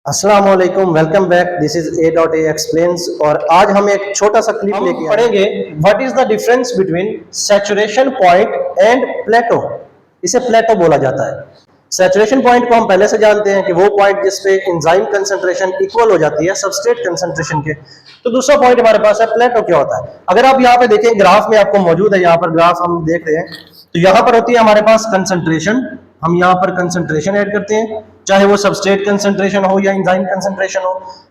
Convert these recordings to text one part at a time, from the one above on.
अस्सलाम वालेकुम, welcome back. This is A.A explains और आज हम एक छोटा सा क्लिप लेके पढ़ेंगे what is the difference between saturation point and plateau. इसे प्लेटो बोला जाता है। सैचुरेशन पॉइंट को हम पहले से जानते हैं कि वो पॉइंट जिसपे एंजाइम कंसंट्रेशन इक्वल हो जाती है सबस्ट्रेट कंसंट्रेशन के। तो दूसरा पॉइंट हमारे पास है प्लेटो। क्या होता है, अगर आप यहाँ पे देखें ग्राफ में आपको मौजूद है, यहाँ पर ग्राफ हम देख रहे हैं, तो यहाँ पर होती है हमारे पास कंसंट्रेशन। हम यहाँ पर कंसंट्रेशन ऐड करते हैं, चाहे वो सबस्ट्रेट कंसंट्रेशन हो या एंजाइम कंसंट्रेशन हो।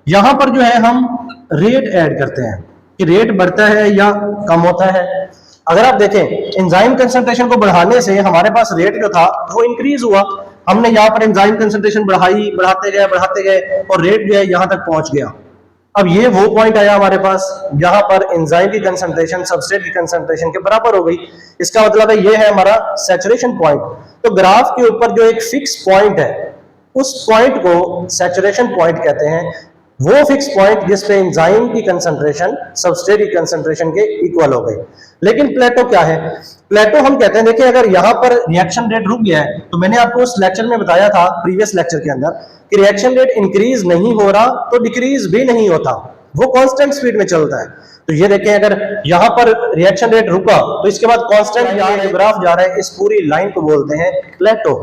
यहाँ पर जो है हम रेट ऐड करते हैं कि रेट बढ़ता है या कम होता है। अगर आप देखें एंजाइम कंसंट्रेशन को बढ़ाने से हमारे पास रेट जो था वो इंक्रीज हुआ। हमने यहाँ पर एंजाइम कंसंट्रेशन बढ़ाते गए और रेट जो है यहाँ तक पहुंच गया। अब ये वो पॉइंट आया हमारे पास जहां पर एंजाइम की कंसंट्रेशन सबस्ट्रेट की कंसंट्रेशन के बराबर हो गई। इसका मतलब है ये है हमारा सैचुरेशन पॉइंट। तो ग्राफ के ऊपर जो एक फिक्स पॉइंट है उस पॉइंट को सैचुरेशन पॉइंट कहते हैं। वो फिक्स पॉइंट जिस पे एंजाइम की कंसंट्रेशन सबस्ट्रेट की कंसंट्रेशन के इक्वल हो गई। लेकिन प्लेटो क्या है? प्लेटो हम कहते हैं, देखिए अगर यहाँ पर रिएक्शन रेट रुक गया है, तो मैंने आपको उस लेक्चर में बताया था प्रीवियस लेक्चर के अंदर कि रिएक्शन रेट इंक्रीज नहीं हो रहा तो डिक्रीज भी नहीं होता, वो कांस्टेंट स्पीड में चलता है। तो ये देखें अगर यहाँ पर रिएक्शन रेट रुका तो इसके बाद कांस्टेंट ग्राफ जा रहा है, इस पूरी लाइन को बोलते हैं प्लेटो।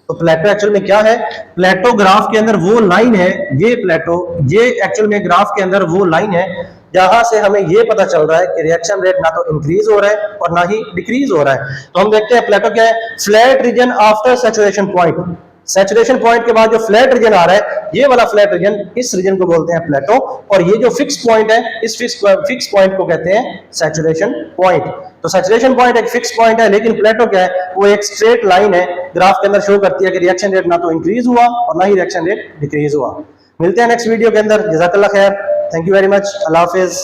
तो प्लेटो एक्चुअल में क्या है? प्लेटो ग्राफ के अंदर वो लाइन है, ये प्लेटो, ये एक्चुअल में ग्राफ के अंदर वो लाइन है जहां से हमें ये पता चल रहा है कि रिएक्शन रेट ना तो इंक्रीज हो रहा है और ना ही डिक्रीज हो रहा है। तो हम देखते हैं प्लेटो क्या है। Flat region after saturation point. Saturation point के बाद जो फ्लैट रीजन आ रहा है, ये वाला फ्लैट रीजन, इस रीजन को बोलते हैं प्लेटो। और ये जो फिक्स पॉइंट है, इस फिक्स पॉइंट को कहते हैं सैचुरेशन पॉइंट। तो सैचुरेशन पॉइंट एक फिक्स पॉइंट है, लेकिन प्लेटो क्या है? वो एक स्ट्रेट लाइन है, ग्राफ के अंदर शो करती है कि रिएक्शन रेट ना तो इंक्रीज हुआ और ना ही रिएक्शन रेट डिक्रीज हुआ। मिलते हैं नेक्स्ट वीडियो के अंदर। जज़ाकल्लाह खैर, thank you very much, Allah Hafiz.